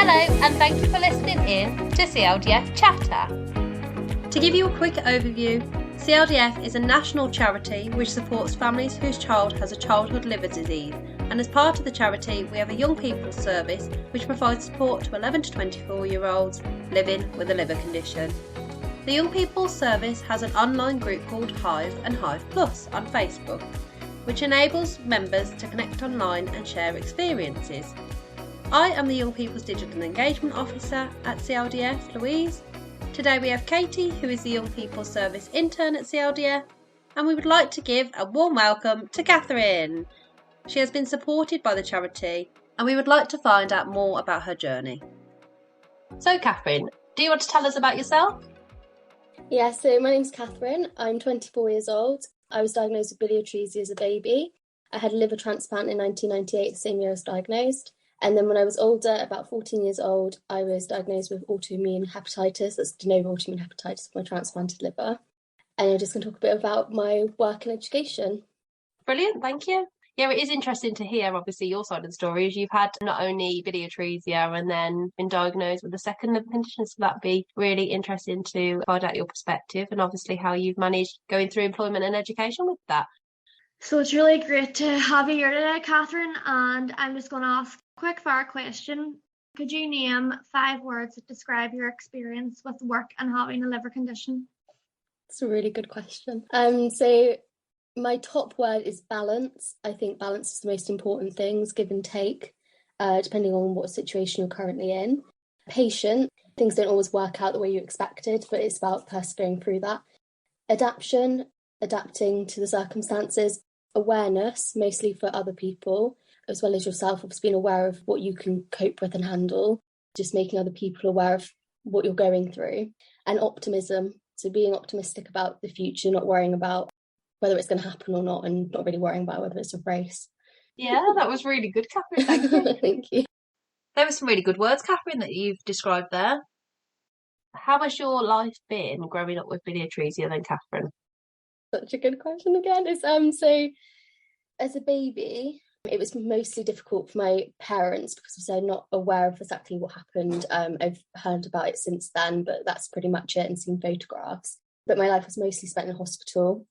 Hello, and thank you for listening in to CLDF Chatter. To give you a quick overview, CLDF is a national charity which supports families whose child has a childhood liver disease, and as part of the charity we have a young people's service which provides support to 11 to 24-year-olds living with a liver condition. The Young People's Service has an online group called Hive and Hive Plus on Facebook, which enables members to connect online and share experiences. I am the Young People's Digital Engagement Officer at CLDF, Louise. Today we have Katie, who is the Young People's Service intern at CLDF, and we would like to give a warm welcome to Catherine. She has been supported by the charity, and we would like to find out more about her journey. So Catherine, do you want to tell us about yourself? Yeah, so my name's Catherine. I'm 24 years old. I was diagnosed with biliary atresia as a baby. I had a liver transplant in 1998, the same year I was diagnosed. And then when I was older, about 14 years old, I was diagnosed with autoimmune hepatitis. That's de novo autoimmune hepatitis of my transplanted liver. And I'm just going to talk a bit about my work and education. Brilliant, thank you. Yeah, it is interesting to hear, obviously, your side of the story, as you've had not only biliary atresia and then been diagnosed with a second liver condition, so that'd be really interesting to find out your perspective and obviously how you've managed going through employment and education with that. So it's really great to have you here today, Catherine, and I'm just going to ask a quick fire question. Could you name 5 words that describe your experience with work and having a liver condition? It's a really good question. So my top word is balance. I think balance is the most important things, give and take, depending on what situation you're currently in. Patient, things don't always work out the way you expected, but it's about persevering through that. Adaptation, adapting to the circumstances. Awareness, mostly for other people, as well as yourself, obviously being aware of what you can cope with and handle, just making other people aware of what you're going through. And optimism, so being optimistic about the future, not worrying about whether it's going to happen or not, and not really worrying about whether it's a race. Yeah, that was really good, Catherine, thank you. Thank you. There were some really good words, Catherine, that you've described there. How has your life been growing up with biliary atresia then, Catherine? Such a good question again. So as a baby, it was mostly difficult for my parents because they're not aware of exactly what happened. I've heard about it since then, but that's pretty much it, and seen photographs. But my life was mostly spent in hospital.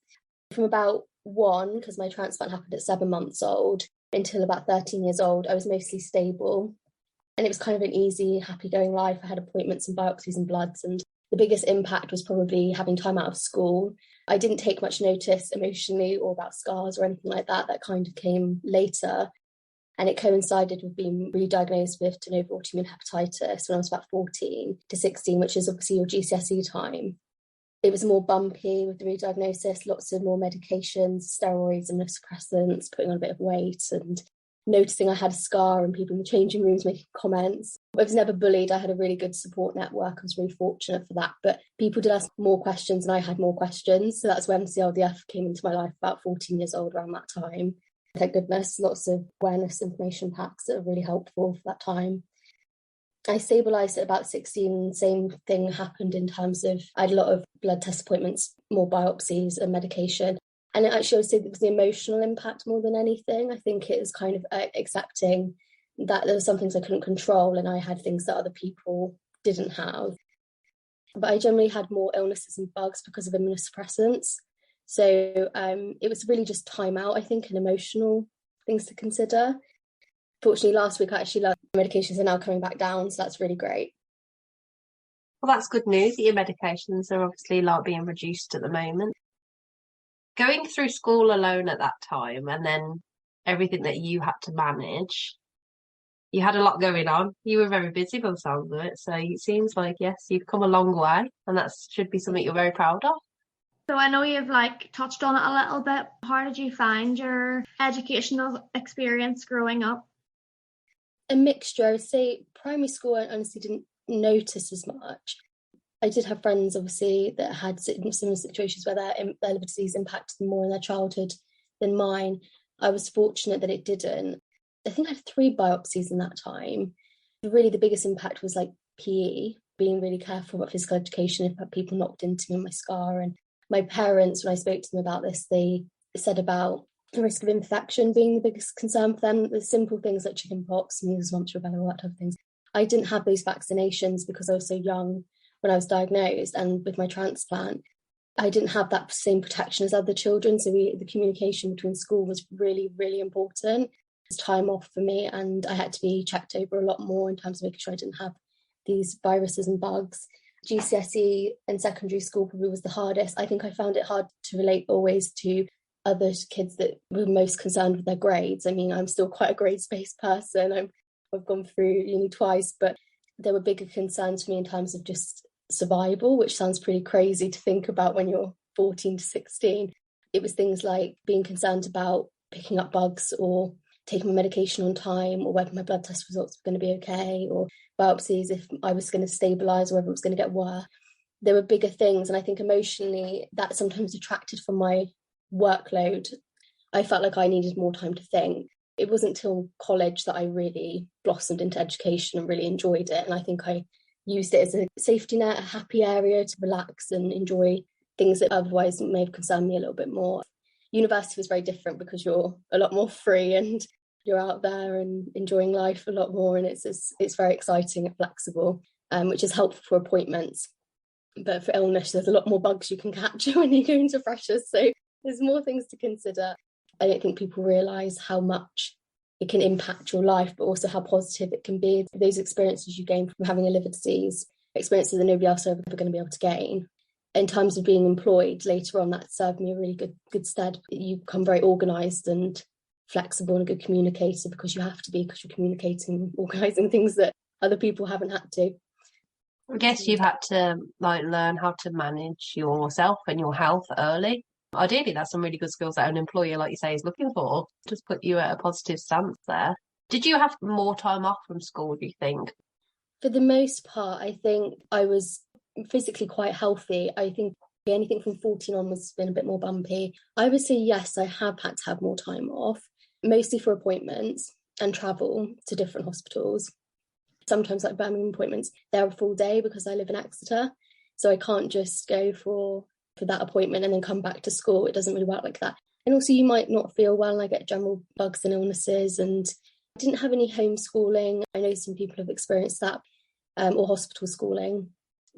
From about 1, because my transplant happened at 7 months old, until about 13 years old, I was mostly stable. And it was kind of an easy, happy-going life. I had appointments and biopsies and bloods, and the biggest impact was probably having time out of school. I didn't take much notice emotionally or about scars or anything like that. That kind of came later. And it coincided with being re-diagnosed with de novo autoimmune hepatitis when I was about 14 to 16, which is obviously your GCSE time. It was more bumpy with the re-diagnosis, lots of more medications, steroids, immunosuppressants, putting on a bit of weight, and noticing I had a scar and people in the changing rooms making comments. I was never bullied. I had a really good support network. I was really fortunate for that. But people did ask more questions and I had more questions. So that's when CLDF came into my life about 14 years old around that time. Thank goodness, lots of awareness information packs that are really helpful for that time. I stabilised at about 16. Same thing happened in terms of I had a lot of blood test appointments, more biopsies and medication. And actually, I would say it was the emotional impact more than anything. I think it was kind of accepting that there were some things I couldn't control and I had things that other people didn't have. But I generally had more illnesses and bugs because of immunosuppressants. So it was really just time out, I think, and emotional things to consider. Fortunately, last week I actually learned medications are now coming back down, so that's really great. Well, that's good news that your medications are obviously being reduced at the moment. Going through school alone at that time and then everything that you had to manage, you had a lot going on. You were very busy by the sounds of it. So it seems like, yes, you've come a long way and that should be something you're very proud of. So I know you've touched on it a little bit. How did you find your educational experience growing up? A mixture. I would say primary school I honestly didn't notice as much. I did have friends, obviously, that had similar situations where their liver disease impacted them more in their childhood than mine. I was fortunate that it didn't. I think I had 3 biopsies in that time. Really, the biggest impact was PE, being really careful about physical education if people knocked into me on my scar. And my parents, when I spoke to them about this, they said about the risk of infection being the biggest concern for them. The simple things like chickenpox, measles, mumps, rubella, all that type of things. I didn't have those vaccinations because I was so young when I was diagnosed, and with my transplant, I didn't have that same protection as other children. So the communication between school was really, really important. It's time off for me, and I had to be checked over a lot more in terms of making sure I didn't have these viruses and bugs. GCSE and secondary school probably was the hardest. I think I found it hard to relate always to other kids that were most concerned with their grades. I mean, I'm still quite a grades-based person. I've gone through uni twice, but there were bigger concerns for me in terms of just survival, which sounds pretty crazy to think about when you're 14 to 16. It was things like being concerned about picking up bugs or taking my medication on time, or whether my blood test results were going to be okay, or biopsies if I was going to stabilise or whether it was going to get worse. There were bigger things, and I think emotionally that sometimes detracted from my workload. I felt like I needed more time to think. It wasn't till college that I really blossomed into education and really enjoyed it, and I think I used it as a safety net, a happy area to relax and enjoy things that otherwise may have concerned me a little bit more. University was very different because you're a lot more free and you're out there and enjoying life a lot more, and it's very exciting and flexible, which is helpful for appointments. But for illness, there's a lot more bugs you can catch when you go into freshers, so there's more things to consider. I don't think people realise how much it can impact your life, but also how positive it can be. Those experiences you gain from having a liver disease, experiences that nobody else is ever going to be able to gain. In terms of being employed later on, that served me a really good stead. You become very organised and flexible and a good communicator, because you have to be, because you're communicating, organising things that other people haven't had to. I guess you've had to learn how to manage yourself and your health early. Ideally, that's some really good skills that an employer, like you say, is looking for. Just put you at a positive stance there. Did you have more time off from school, do you think? For the most part, I think I was physically quite healthy. I think anything from 14 onwards has been a bit more bumpy. I would say yes, I have had to have more time off, mostly for appointments and travel to different hospitals. Sometimes, like Birmingham appointments, they're a full day because I live in Exeter, so I can't just go for that appointment and then come back to school. It doesn't really work like that. And also, you might not feel well, and I get general bugs and illnesses, and I didn't have any homeschooling. I know some people have experienced that, or hospital schooling.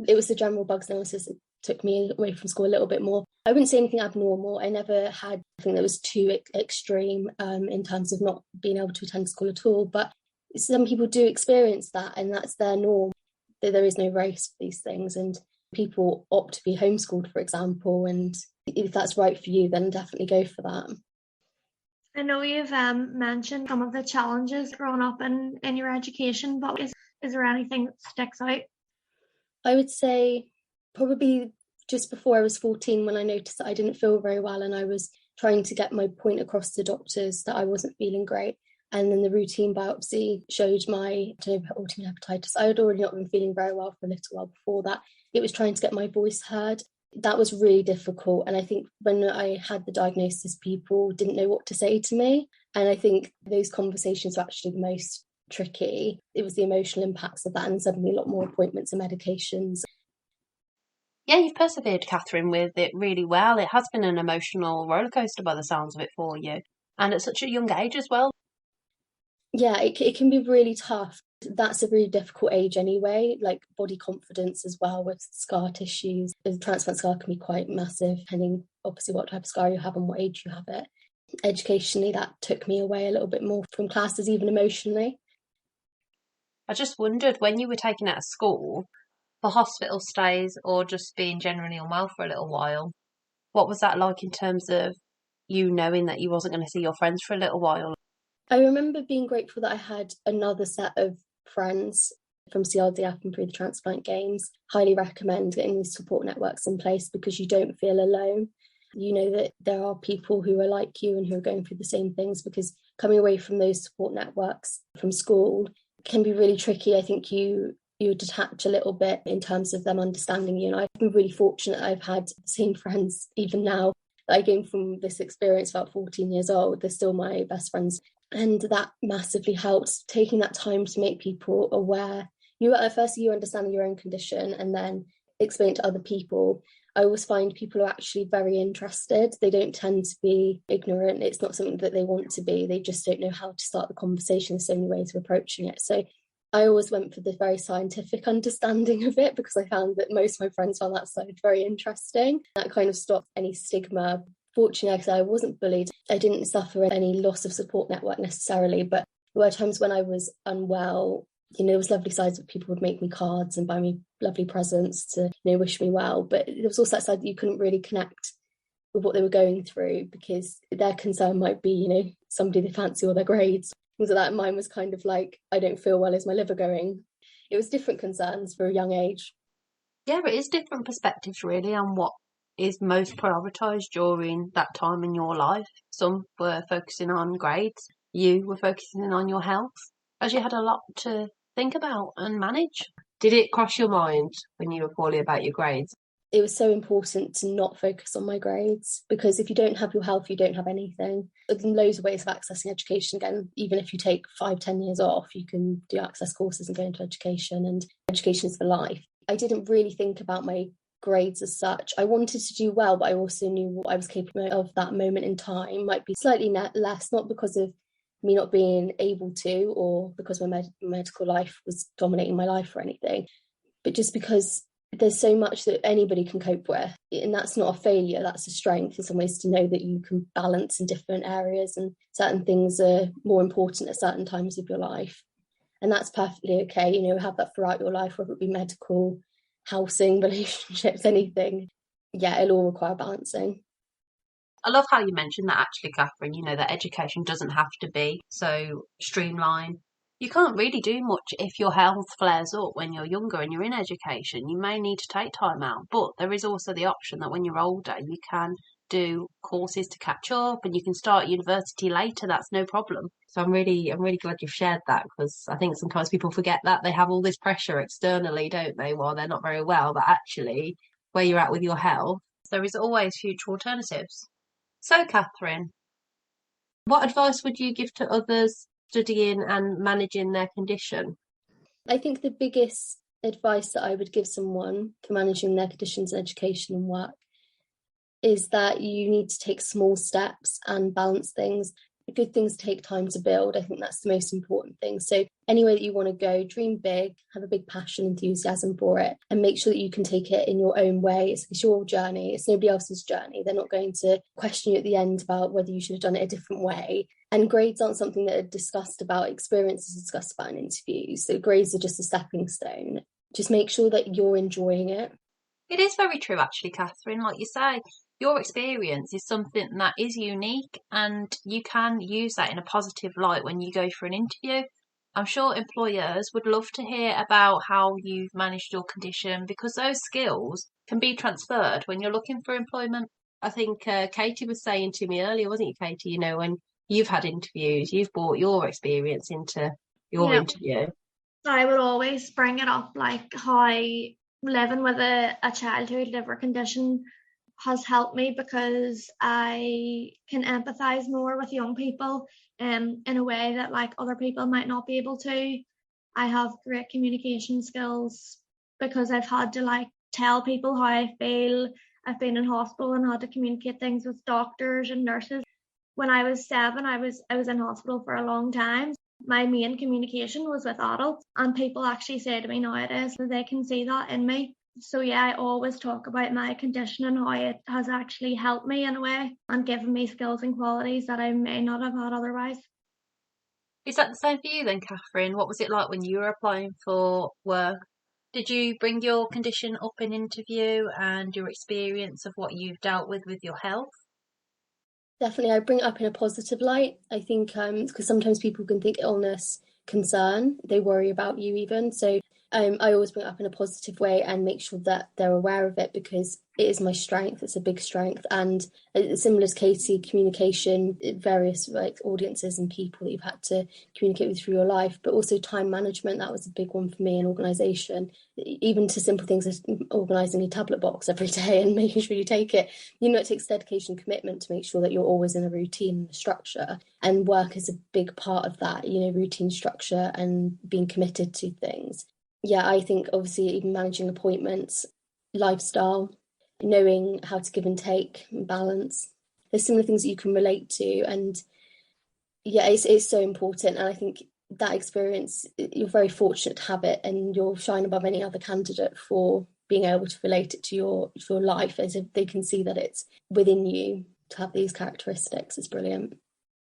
It was the general bugs and illnesses that took me away from school a little bit more. I wouldn't say anything abnormal. I never had anything that was too extreme in terms of not being able to attend school at all. But some people do experience that, and that's their norm. There is no race for these things, and people opt to be homeschooled, for example. And if that's right for you, then definitely go for that. I know you've mentioned some of the challenges growing up in your education, but is there anything that sticks out? I would say probably just before I was 14, when I noticed that I didn't feel very well, and I was trying to get my point across to doctors that I wasn't feeling great. And then the routine biopsy showed my autoimmune hepatitis. I had already not been feeling very well for a little while before that. It was trying to get my voice heard. That was really difficult. And I think when I had the diagnosis, people didn't know what to say to me. And I think those conversations were actually the most tricky. It was the emotional impacts of that, and suddenly a lot more appointments and medications. Yeah, you've persevered, Catherine, with it really well. It has been an emotional rollercoaster by the sounds of it for you. And at such a young age as well. Yeah, it can be really tough. That's a really difficult age anyway, like body confidence as well with scar tissues. The transplant scar can be quite massive, depending obviously what type of scar you have and what age you have it. Educationally, that took me away a little bit more from classes, even emotionally. I just wondered, when you were taken out of school for hospital stays or just being generally unwell for a little while, what was that like in terms of you knowing that you wasn't going to see your friends for a little while? I remember being grateful that I had another set of friends from CLDF and through the transplant games. Highly recommend getting these support networks in place, because you don't feel alone. You know that there are people who are like you and who are going through the same things, because coming away from those support networks from school can be really tricky. I think you detach a little bit in terms of them understanding you. And I've been really fortunate. I've had the same friends even now that I gained from this experience about 14 years old. They're still my best friends. And that massively helps, taking that time to make people aware. Firstly, you understanding your own condition, and then explain to other people. I always find people are actually very interested. They don't tend to be ignorant. It's not something that they want to be. They just don't know how to start the conversation. There's so many ways of approaching it. So I always went for the very scientific understanding of it because I found that most of my friends found that side very interesting. That kind of stopped any stigma. Fortunately, I wasn't bullied. I didn't suffer any loss of support network necessarily, but there were times when I was unwell. There was lovely sides that people would make me cards and buy me lovely presents to, wish me well. But there was also that side that you couldn't really connect with what they were going through because their concern might be, somebody they fancy or their grades. Things like that. Mine was kind of like, I don't feel well, is my liver going? It was different concerns for a young age. Yeah, it is different perspectives really on what is most prioritised during that time in your life. Some were focusing on grades, you were focusing on your health, as you had a lot to think about and manage. Did it cross your mind when you were poorly about your grades? It was so important to not focus on my grades because if you don't have your health, you don't have anything. There's loads of ways of accessing education again. Even if you take 5-10 years off, you can do access courses and go into education, and education is for life. I didn't really think about my grades as such. I wanted to do well, but I also knew what I was capable of that moment in time might be slightly less, not because of me not being able to or because my medical life was dominating my life or anything, but just because there's so much that anybody can cope with, and that's not a failure, that's a strength in some ways, to know that you can balance in different areas and certain things are more important at certain times of your life, and that's perfectly okay. Have that throughout your life, whether it be medical, housing, relationships, anything. It'll all require balancing. I love how you mentioned that actually, Catherine, that education doesn't have to be so streamlined. You can't really do much if your health flares up when you're younger and you're in education. You may need to take time out, but there is also the option that when you're older, you can do courses to catch up and you can start university later. That's no problem. So I'm really glad you've shared that, because I think sometimes people forget that they have all this pressure externally, don't they, while they're not very well, but actually where you're at with your health, there is always future alternatives. So, Catherine, what advice would you give to others studying and managing their condition? I think the biggest advice that I would give someone for managing their conditions in education and work is that you need to take small steps and balance things. Good things take time to build. I think that's the most important thing. So any way that you want to go, dream big, have a big passion, enthusiasm for it, and make sure that you can take it in your own way. It's your journey. It's nobody else's journey. They're not going to question you at the end about whether you should have done it a different way. And grades aren't something that are discussed about. Experience is discussed about in interviews. So grades are just a stepping stone. Just make sure that you're enjoying it. It is very true, actually, Catherine. Like you say, your experience is something that is unique and you can use that in a positive light when you go for an interview. I'm sure employers would love to hear about how you've managed your condition, because those skills can be transferred when you're looking for employment. I think Katie was saying to me earlier, wasn't you, Katie, when you've had interviews, you've brought your experience into your interview. I would always bring it up, like how living with a childhood liver condition has helped me, because I can empathise more with young people in a way that like other people might not be able to. I have great communication skills because I've had to like tell people how I feel. I've been in hospital and had to communicate things with doctors and nurses. When I was 7, I was in hospital for a long time. My main communication was with adults, and people actually say to me nowadays that they can see that in me. So I always talk about my condition and how it has actually helped me in a way and given me skills and qualities that I may not have had otherwise. Is that the same for you then, Catherine? What was it like when you were applying for work? Did you bring your condition up in interview and your experience of what you've dealt with your health? Definitely, I bring it up in a positive light. I think because sometimes people can think illness, concern, they worry about you even. So I always bring it up in a positive way and make sure that they're aware of it, because it is my strength. It's a big strength. And similar as Katie, communication, various like audiences and people that you've had to communicate with through your life, but also time management. That was a big one for me in organisation, even to simple things as organising your tablet box every day and making sure you take it. It takes dedication, commitment to make sure that you're always in a routine and a structure. And work is a big part of that, routine, structure, and being committed to things. I think obviously even managing appointments, lifestyle, knowing how to give and take and balance. There's similar things that you can relate to, and it's so important. And I think that experience, you're very fortunate to have it, and you'll shine above any other candidate for being able to relate it to your life, as if they can see that it's within you to have these characteristics. It's brilliant.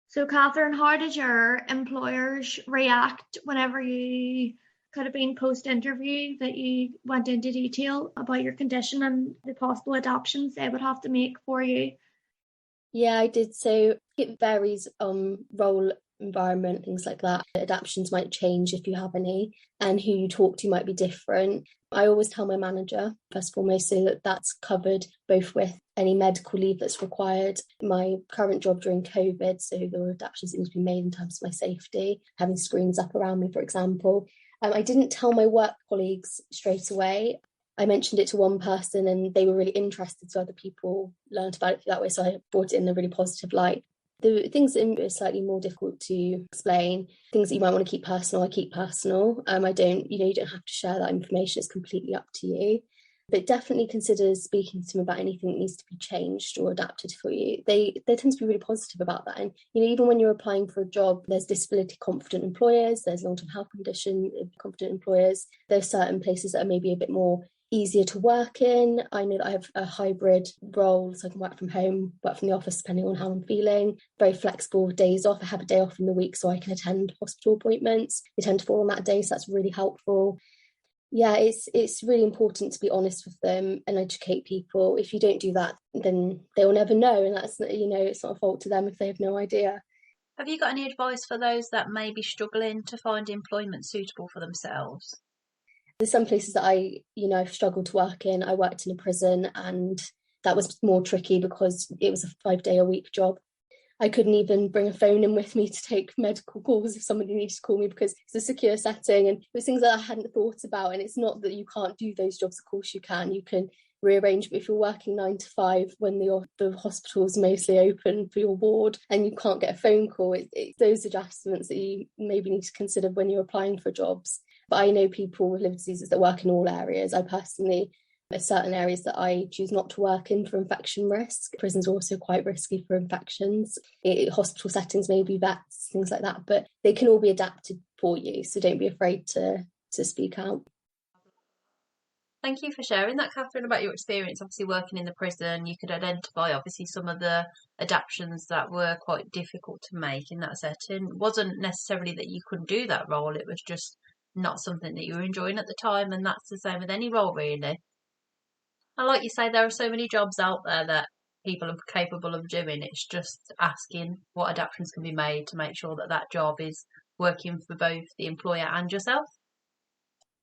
So, Catherine, how did your employers react whenever you could have been post-interview that you went into detail about your condition and the possible adaptations they would have to make for you? Yeah, I did. So it varies on role, environment, things like that. Adaptations might change if you have any, and who you talk to might be different. I always tell my manager, first and foremost, so that that's covered both with any medical leave that's required. My current job during COVID, so there were adaptations that need to be made in terms of my safety, having screens up around me, for example. I didn't tell my work colleagues straight away. I mentioned it to one person and they were really interested, so other people learned about it that way. So I brought it in a really positive light. The things that are slightly more difficult to explain, things that you might want to keep personal, I keep personal. I don't, you don't have to share that information. It's completely up to you. But definitely consider speaking to them about anything that needs to be changed or adapted for you. They tend to be really positive about that. And, even when you're applying for a job, there's disability confident employers, there's long-term health condition confident employers. There's certain places that are maybe a bit more easier to work in. I know that I have a hybrid role, so I can work from home, work from the office, depending on how I'm feeling. Very flexible days off. I have a day off in the week so I can attend hospital appointments. They tend to fall on that day, so that's really helpful. Yeah, it's really important to be honest with them and educate people. If you don't do that, then they will never know, and that's, it's not a fault to them if they have no idea. Have you got any advice for those that may be struggling to find employment suitable for themselves? There's some places that I've struggled to work in. I worked in a prison, and that was more tricky because it was a 5-day-a-week job. I couldn't even bring a phone in with me to take medical calls if somebody needed to call me because it's a secure setting, and it was things that I hadn't thought about. And it's not that you can't do those jobs, of course you can. You can rearrange, but if you're working 9 to 5 when the hospital's mostly open for your ward and you can't get a phone call, it's those adjustments that you maybe need to consider when you're applying for jobs. But I know people with liver diseases that work in all areas. I personally, there's certain areas that I choose not to work in for infection risk. Prisons are also quite risky for infections. Hospital settings, maybe vets, things like that, but they can all be adapted for you. So don't be afraid to speak out. Thank you for sharing that, Catherine, about your experience. Obviously, working in the prison, you could identify obviously some of the adaptations that were quite difficult to make in that setting. It wasn't necessarily that you couldn't do that role, it was just not something that you were enjoying at the time, and that's the same with any role, really. And like you say, there are so many jobs out there that people are capable of doing. It's just asking what adaptations can be made to make sure that that job is working for both the employer and yourself.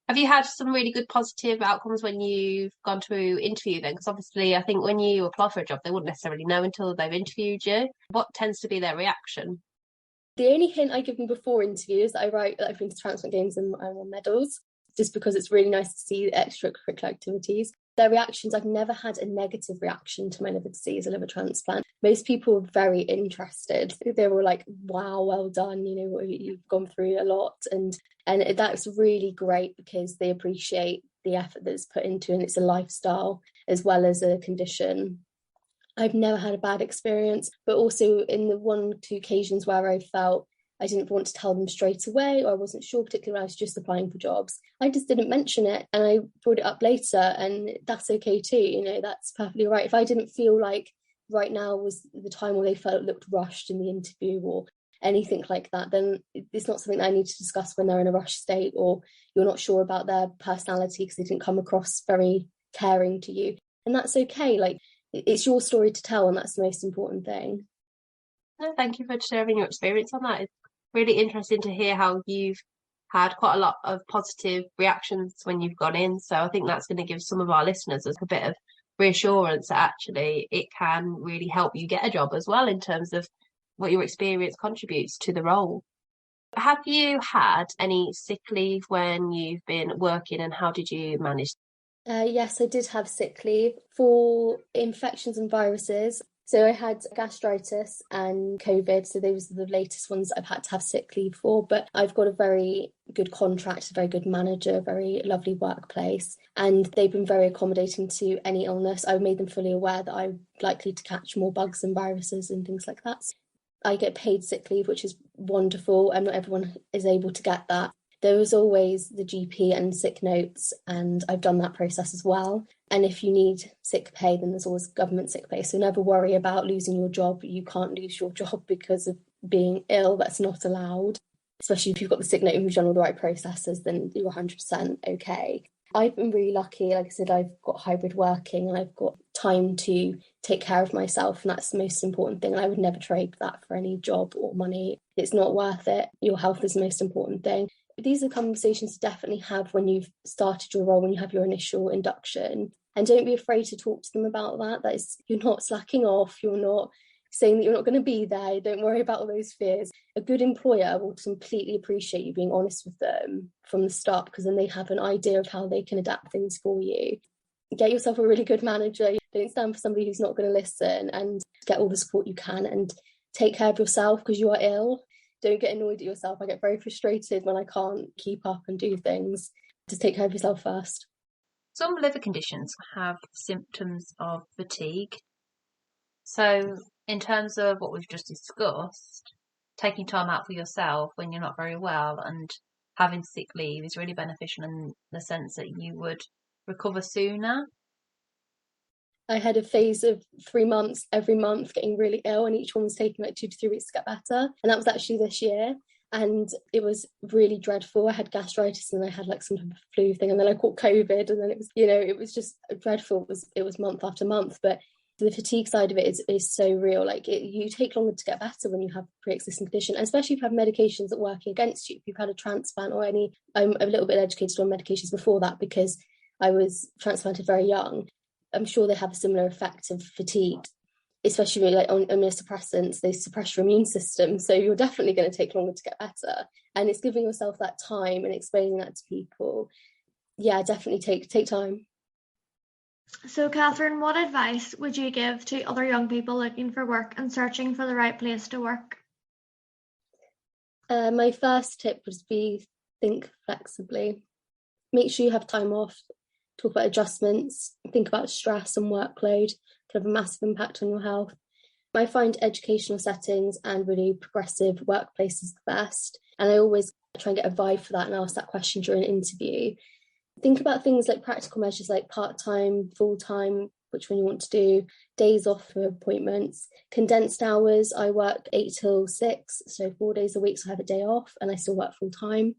Have you had some really good positive outcomes when you've gone to interview then? Because obviously I think when you apply for a job, they wouldn't necessarily know until they've interviewed you. What tends to be their reaction? The only hint I give them before interviews, I write that I've been to transplant games and I won medals, just because it's really nice to see extracurricular activities. Their reactions, I've never had a negative reaction to my liver disease or liver transplant. Most people were very interested. They were like, wow, well done, you've gone through a lot. And that's really great because they appreciate the effort that's put into it, and it's a lifestyle as well as a condition. I've never had a bad experience, but also in the 1-2 occasions where I felt I didn't want to tell them straight away, or I wasn't sure, particularly when I was just applying for jobs, I just didn't mention it and I brought it up later, and that's okay too. That's perfectly right. If I didn't feel like right now was the time where they felt looked rushed in the interview or anything like that, then it's not something that I need to discuss when they're in a rush state or you're not sure about their personality because they didn't come across very caring to you. And that's okay. Like, it's your story to tell, and that's the most important thing. No, thank you for sharing your experience on that. It's really interesting to hear how you've had quite a lot of positive reactions when you've gone in. So I think that's going to give some of our listeners a bit of reassurance that actually it can really help you get a job as well in terms of what your experience contributes to the role. Have you had any sick leave when you've been working, and how did you manage? Yes, I did have sick leave for infections and viruses. So I had gastritis and COVID. So those are the latest ones I've had to have sick leave for. But I've got a very good contract, a very good manager, a very lovely workplace. And they've been very accommodating to any illness. I've made them fully aware that I'm likely to catch more bugs and viruses and things like that. I get paid sick leave, which is wonderful, and not everyone is able to get that. There is always the GP and sick notes, and I've done that process as well. And if you need sick pay, then there's always government sick pay. So never worry about losing your job. You can't lose your job because of being ill. That's not allowed. Especially if you've got the sick note and you've done all the right processes, then you're 100% okay. I've been really lucky. Like I said, I've got hybrid working and I've got time to take care of myself, and that's the most important thing. And I would never trade that for any job or money. It's not worth it. Your health is the most important thing. These are conversations to definitely have when you've started your role, when you have your initial induction. And don't be afraid to talk to them about that. That is, you're not slacking off. You're not saying that you're not going to be there. Don't worry about all those fears. A good employer will completely appreciate you being honest with them from the start, because then they have an idea of how they can adapt things for you. Get yourself a really good manager. Don't stand for somebody who's not going to listen, and get all the support you can, and take care of yourself because you are ill. Don't get annoyed at yourself. I get very frustrated when I can't keep up and do things. Just take care of yourself first. Some liver conditions have symptoms of fatigue. So in terms of what we've just discussed, taking time out for yourself when you're not very well and having sick leave is really beneficial in the sense that you would recover sooner. I had a phase of 3 months, every month getting really ill, and each one was taking like 2 to 3 weeks to get better. And that was actually this year. And it was really dreadful. I had gastritis and I had like some type of flu thing, and then I caught COVID, and then it was, it was just dreadful. It was month after month. But the fatigue side of it is so real. Like you take longer to get better when you have pre-existing condition, and especially if you have medications that are working against you. If you've had a transplant or any, I'm a little bit educated on medications before that because I was transplanted very young. I'm sure they have a similar effect of fatigue, especially like on immunosuppressants. They suppress your immune system, so you're definitely going to take longer to get better. And it's giving yourself that time and explaining that to people. Yeah, definitely take time. So, Catherine, what advice would you give to other young people looking for work and searching for the right place to work? My first tip would be think flexibly. Make sure you have time off. Talk about adjustments. Think about stress and workload. Can have a massive impact on your health. I find educational settings and really progressive workplaces the best. And I always try and get a vibe for that and ask that question during an interview. Think about things like practical measures like part-time, full-time, which one you want to do, days off for appointments, condensed hours. I work 8 till 6, so 4 days a week, so I have a day off and I still work full-time.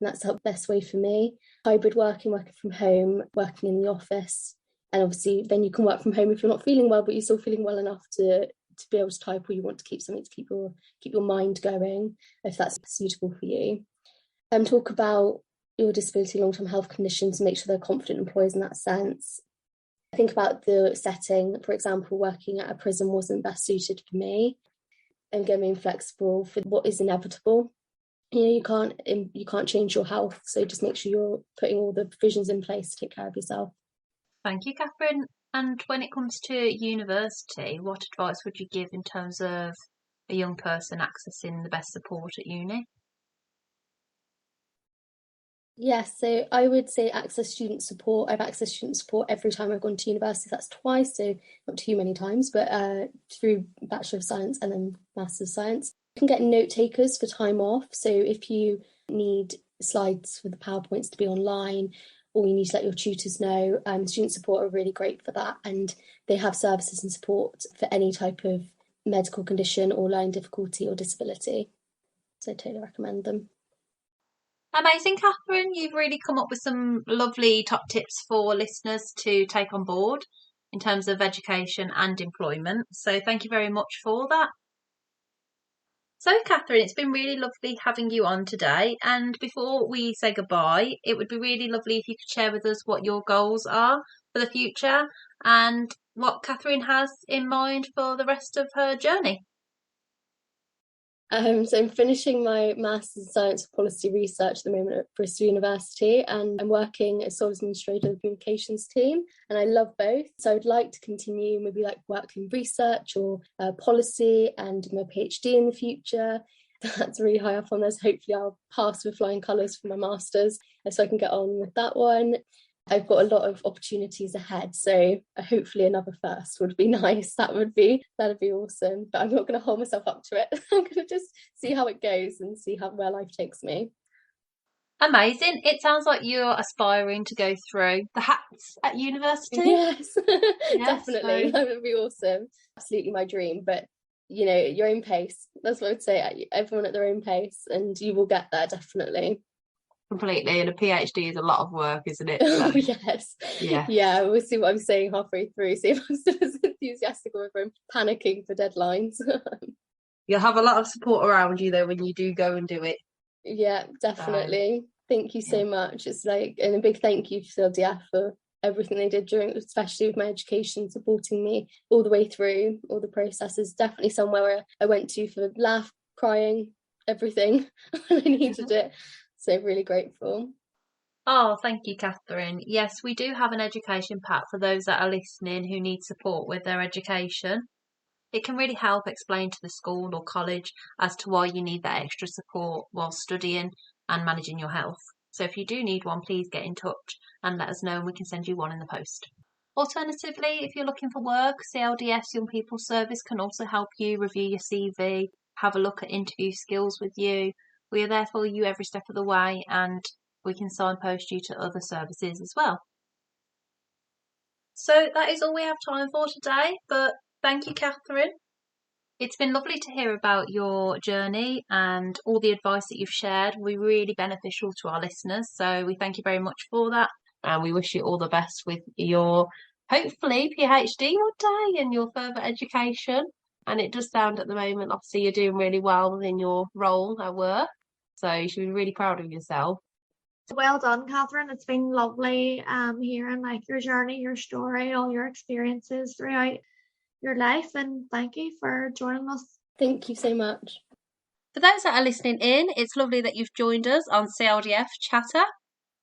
And that's the best way for me. Hybrid working from home, working in the office. And obviously then you can work from home if you're not feeling well, but you're still feeling well enough to be able to type, or you want to keep something to keep your mind going, if that's suitable for you. Talk about your disability, long-term health conditions, and make sure they're confident employers in that sense. Think about the setting. For example, working at a prison wasn't best suited for me. And again, being flexible for what is inevitable. You can't change your health, so just make sure you're putting all the provisions in place to take care of yourself. Thank you, Catherine. And when it comes to university, what advice would you give in terms of a young person accessing the best support at uni? Yes, so I would say access student support. I've accessed student support every time I've gone to university. That's twice, so not too many times, but through Bachelor of Science and then Master of Science. You can get note takers for time off. So if you need slides for the PowerPoints to be online, or you need to let your tutors know, student support are really great for that. And they have services and support for any type of medical condition or learning difficulty or disability. So I totally recommend them. Amazing, Catherine. You've really come up with some lovely top tips for listeners to take on board in terms of education and employment. So thank you very much for that. So, Catherine, it's been really lovely having you on today. And before we say goodbye, it would be really lovely if you could share with us what your goals are for the future and what Catherine has in mind for the rest of her journey. So I'm finishing my Master's in Science and Policy Research at the moment at Bristol University, and I'm working as sole administrator of the communications team, and I love both. So I'd like to continue maybe like work in research or policy and do my PhD in the future. That's really high up on this. Hopefully I'll pass with flying colours for my Master's so I can get on with that one. I've got a lot of opportunities ahead, so hopefully another first would be nice. That'd be awesome, but I'm not going to hold myself up to it. I'm going to just see how it goes and see where life takes me. Amazing. It sounds like you're aspiring to go through the hats at university. Yes, Yes, definitely. so- That would be awesome. Absolutely my dream, but your own pace. That's what I would say. Everyone at their own pace, and you will get there, definitely. Completely. And a PhD is a lot of work, isn't it? So, Oh, yes. Yeah, we'll see what I'm saying halfway through, see if I'm still as enthusiastic or if I'm panicking for deadlines. you'll have a lot of support around you though when you do go and do it. Yeah, definitely. Thank you so much. It's and a big thank you to CLDF for everything they did during, especially with my education, supporting me all the way through all the processes. Definitely somewhere where I went to for laugh, crying, everything when I needed it. So really grateful. Oh, thank you, Catherine. Yes, we do have an education pack for those that are listening who need support with their education. It can really help explain to the school or college as to why you need that extra support while studying and managing your health. So if you do need one, please get in touch and let us know and we can send you one in the post. Alternatively, if you're looking for work, CLDF's Young People Service can also help you review your CV, have a look at interview skills with you. We are there for you every step of the way and we can signpost you to other services as well. So that is all we have time for today, but thank you, Catherine. It's been lovely to hear about your journey and all the advice that you've shared. We're really beneficial to our listeners, so we thank you very much for that. And we wish you all the best with your, hopefully, PhD one day and your further education. And it does sound at the moment, obviously, you're doing really well within your role at work. So you should be really proud of yourself. Well done, Catherine. It's been lovely hearing your journey, your story, all your experiences throughout your life, and thank you for joining us. Thank you so much. For those that are listening in, it's lovely that you've joined us on CLDF Chatter.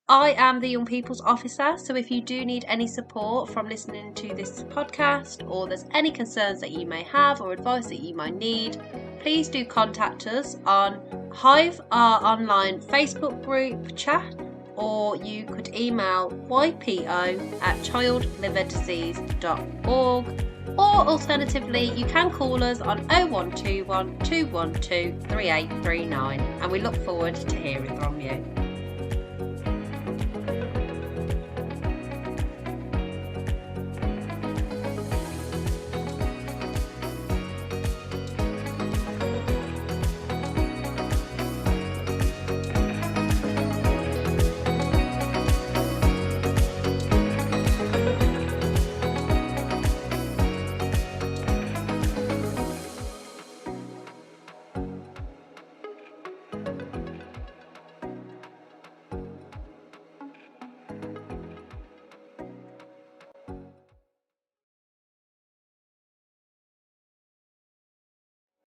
I am the Young People's Officer, so if you do need any support from listening to this podcast, or there's any concerns that you may have or advice that you might need, please do contact us on Hive, our online Facebook group chat, or you could email ypo@childliverdisease.org, or alternatively you can call us on 0121 212 3839, and we look forward to hearing from you.